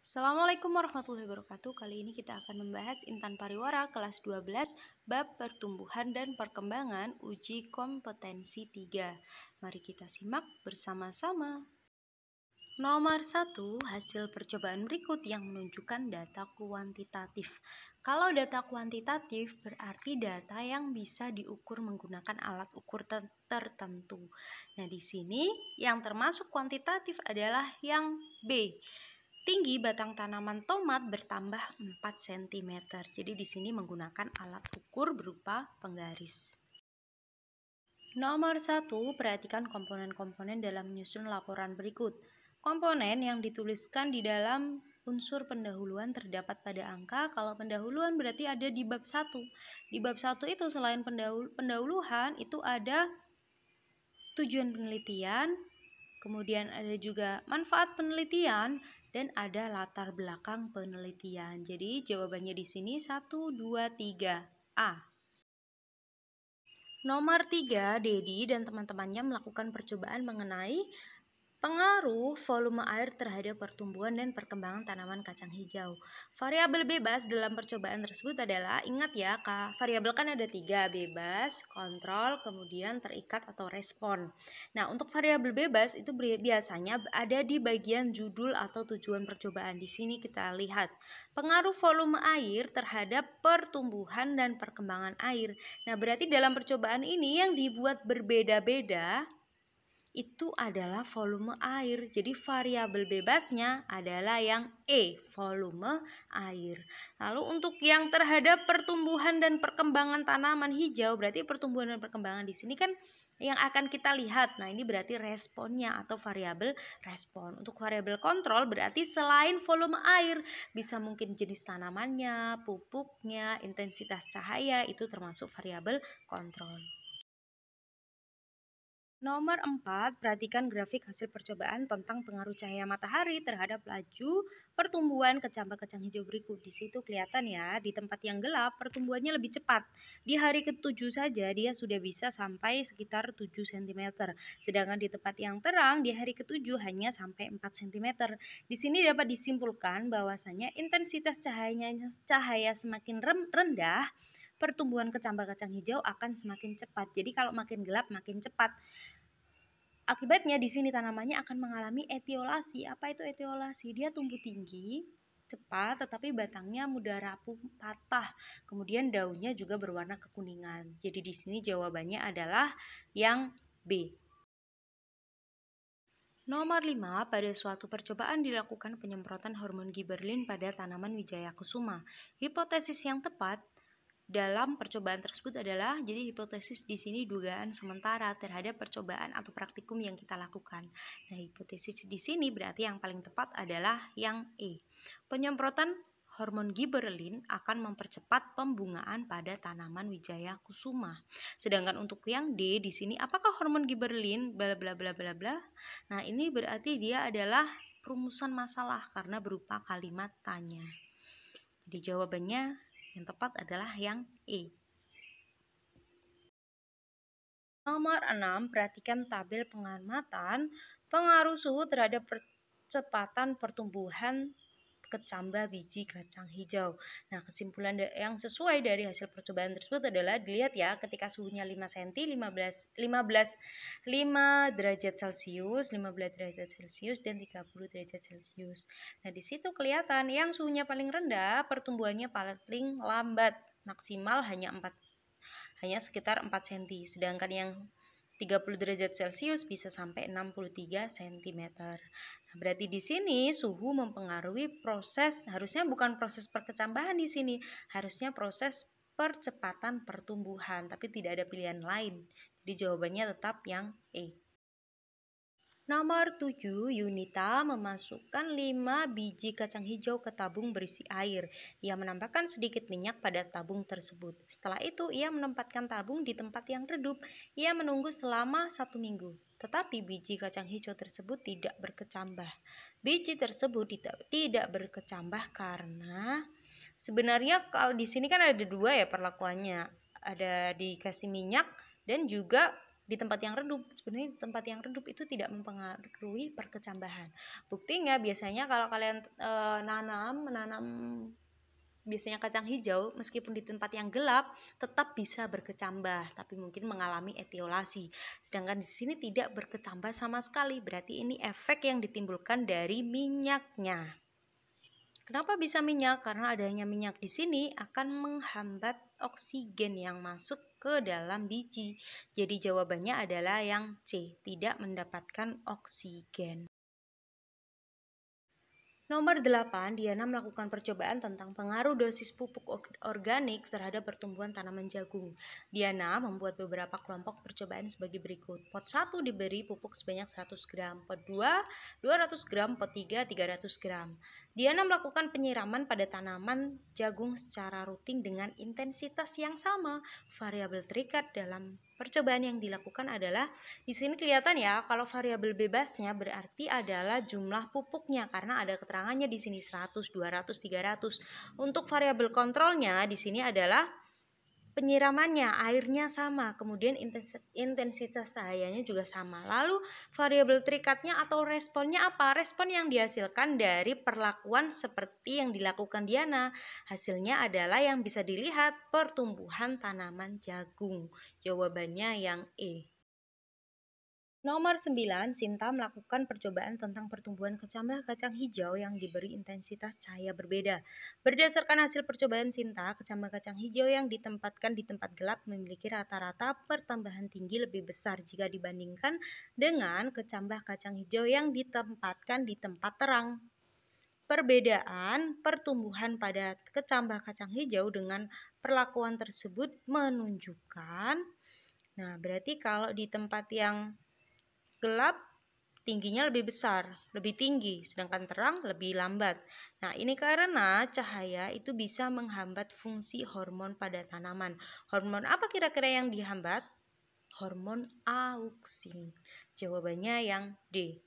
Assalamualaikum warahmatullahi wabarakatuh. Kali ini kita akan membahas Intan Pariwara kelas 12 bab pertumbuhan dan perkembangan uji kompetensi 3. Mari kita simak bersama-sama. Nomor 1, hasil percobaan berikut yang menunjukkan data kuantitatif. Kalau data kuantitatif berarti data yang bisa diukur menggunakan alat ukur tertentu. Nah, di sini yang termasuk kuantitatif adalah yang B. Tinggi batang tanaman tomat bertambah 4 cm. Jadi di sini menggunakan alat ukur berupa penggaris. Nomor 1, perhatikan komponen-komponen dalam menyusun laporan berikut. Komponen yang dituliskan di dalam unsur pendahuluan terdapat pada angka. Kalau pendahuluan berarti ada di bab 1. Di bab 1 itu selain pendahuluan itu ada tujuan penelitian, kemudian ada juga manfaat penelitian, dan ada latar belakang penelitian. Jadi jawabannya di sini 1, 2, 3 A. Nomor 3, Dedi dan teman-temannya melakukan percobaan mengenai pengaruh volume air terhadap pertumbuhan dan perkembangan tanaman kacang hijau. Variabel bebas dalam percobaan tersebut adalah, ingat ya, variabel kan ada 3, bebas, kontrol, kemudian terikat atau respon. Nah, untuk variabel bebas itu biasanya ada di bagian judul atau tujuan percobaan. Di sini kita lihat pengaruh volume air terhadap pertumbuhan dan perkembangan air. Nah, berarti dalam percobaan ini yang dibuat berbeda-beda itu adalah volume air. Jadi variabel bebasnya adalah yang E, volume air. Lalu untuk yang terhadap pertumbuhan dan perkembangan tanaman hijau, berarti pertumbuhan dan perkembangan di sini kan yang akan kita lihat. Nah, ini berarti responnya atau variabel respon. Untuk variabel kontrol berarti selain volume air, bisa mungkin jenis tanamannya, pupuknya, intensitas cahaya, itu termasuk variabel kontrol. Nomor 4, perhatikan grafik hasil percobaan tentang pengaruh cahaya matahari terhadap laju pertumbuhan kecambah-kacang hijau berikut. Di situ kelihatan ya, di tempat yang gelap pertumbuhannya lebih cepat. Di hari ke-7 saja dia sudah bisa sampai sekitar 7 cm. Sedangkan di tempat yang terang di hari ke-7 hanya sampai 4 cm. Di sini dapat disimpulkan bahwasanya intensitas cahaya semakin rendah, pertumbuhan kecambah kacang hijau akan semakin cepat. Jadi kalau makin gelap makin cepat. Akibatnya di sini tanamannya akan mengalami etiolasi. Apa itu etiolasi? Dia tumbuh tinggi, cepat, tetapi batangnya mudah rapuh, patah. Kemudian daunnya juga berwarna kekuningan. Jadi di sini jawabannya adalah yang B. Nomor 5, pada suatu percobaan dilakukan penyemprotan hormon giberlin pada tanaman Wijaya Kusuma. Hipotesis yang tepat dalam percobaan tersebut adalah, jadi hipotesis di sini dugaan sementara terhadap percobaan atau praktikum yang kita lakukan. Nah, hipotesis di sini berarti yang paling tepat adalah yang E. Penyemprotan hormon giberelin akan mempercepat pembungaan pada tanaman Wijaya Kusuma. Sedangkan untuk yang D di sini, apakah hormon giberelin bla bla bla bla bla? Nah, ini berarti dia adalah perumusan masalah karena berupa kalimat tanya. Jadi jawabannya yang tepat adalah yang E. Nomor 6, perhatikan tabel pengamatan pengaruh suhu terhadap percepatan pertumbuhan kecambah biji kacang hijau. Nah, kesimpulan yang sesuai dari hasil percobaan tersebut adalah, dilihat ya, ketika suhunya 5 cm, 5 derajat Celcius, 15 derajat Celcius, dan 30 derajat Celcius. Nah, di situ kelihatan yang suhunya paling rendah, pertumbuhannya paling lambat, maksimal hanya sekitar 4 cm. Sedangkan yang 30 derajat Celcius bisa sampai 63 cm. Nah, berarti di sini suhu mempengaruhi proses, harusnya bukan proses perkecambahan di sini, harusnya proses percepatan pertumbuhan, tapi tidak ada pilihan lain. Jadi jawabannya tetap yang E. Nomor 7, Yunita memasukkan 5 biji kacang hijau ke tabung berisi air. Ia menambahkan sedikit minyak pada tabung tersebut. Setelah itu, ia menempatkan tabung di tempat yang redup. Ia menunggu selama 1 minggu. Tetapi biji kacang hijau tersebut tidak berkecambah. Biji tersebut tidak berkecambah karena sebenarnya kalau di sini kan ada 2 ya perlakuannya. Ada dikasih minyak dan juga di tempat yang redup. Sebenarnya di tempat yang redup itu tidak mempengaruhi perkecambahan. Buktinya biasanya kalau kalian menanam biasanya kacang hijau, meskipun di tempat yang gelap tetap bisa berkecambah, tapi mungkin mengalami etiolasi. Sedangkan di sini tidak berkecambah sama sekali, berarti ini efek yang ditimbulkan dari minyaknya. Kenapa bisa minyak? Karena adanya minyak di sini akan menghambat oksigen yang masuk ke dalam biji. Jadi jawabannya adalah yang C, tidak mendapatkan oksigen. Nomor 8, Diana melakukan percobaan tentang pengaruh dosis pupuk organik terhadap pertumbuhan tanaman jagung. Diana membuat beberapa kelompok percobaan sebagai berikut. Pot 1 diberi pupuk sebanyak 100 gram, pot 2 200 gram, pot 3 300 gram. Diana melakukan penyiraman pada tanaman jagung secara rutin dengan intensitas yang sama. Variabel terikat dalam percobaan yang dilakukan adalah, di sini kelihatan ya, kalau variabel bebasnya berarti adalah jumlah pupuknya karena ada keterangannya di sini 100, 200, 300. Untuk variabel kontrolnya di sini adalah penyiramannya, airnya sama, kemudian intensitas cahayanya juga sama. Lalu variabel terikatnya atau responnya apa? Respon yang dihasilkan dari perlakuan seperti yang dilakukan Diana. Hasilnya adalah yang bisa dilihat, pertumbuhan tanaman jagung. Jawabannya yang E. Nomor 9, Sinta melakukan percobaan tentang pertumbuhan kecambah kacang hijau yang diberi intensitas cahaya berbeda. Berdasarkan hasil percobaan Sinta, kecambah kacang hijau yang ditempatkan di tempat gelap memiliki rata-rata pertambahan tinggi lebih besar jika dibandingkan dengan kecambah kacang hijau yang ditempatkan di tempat terang. Perbedaan pertumbuhan pada kecambah kacang hijau dengan perlakuan tersebut menunjukkan, nah berarti kalau di tempat yang gelap tingginya lebih besar, lebih tinggi, sedangkan terang lebih lambat. Nah, ini karena cahaya itu bisa menghambat fungsi hormon pada tanaman. Hormon apa kira-kira yang dihambat? Hormon auksin. Jawabannya yang D.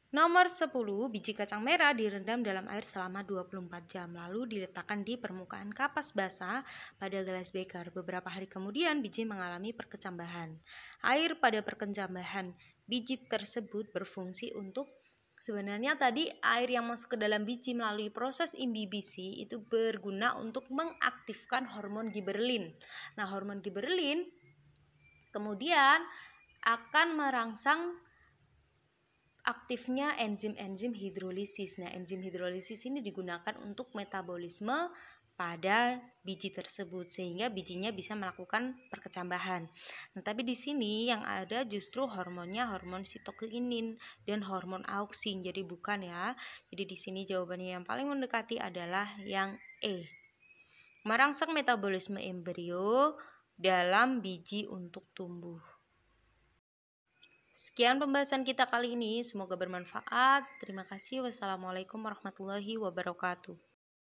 Nomor 10, biji kacang merah direndam dalam air selama 24 jam, lalu diletakkan di permukaan kapas basah pada gelas beker. Beberapa hari kemudian, biji mengalami perkecambahan. Air pada perkecambahan biji tersebut berfungsi untuk, sebenarnya tadi air yang masuk ke dalam biji melalui proses imbibisi itu berguna untuk mengaktifkan hormon giberelin. Nah, hormon giberelin kemudian akan merangsang aktifnya enzim-enzim hidrolisis. Nah, enzim hidrolisis ini digunakan untuk metabolisme pada biji tersebut sehingga bijinya bisa melakukan perkecambahan. Nah, tapi di sini yang ada justru hormonnya hormon sitokinin dan hormon auksin. Jadi bukan ya. Jadi di sini jawabannya yang paling mendekati adalah yang E. Merangsang metabolisme embrio dalam biji untuk tumbuh. Sekian pembahasan kita kali ini, semoga bermanfaat. Terima kasih. Wassalamualaikum warahmatullahi wabarakatuh.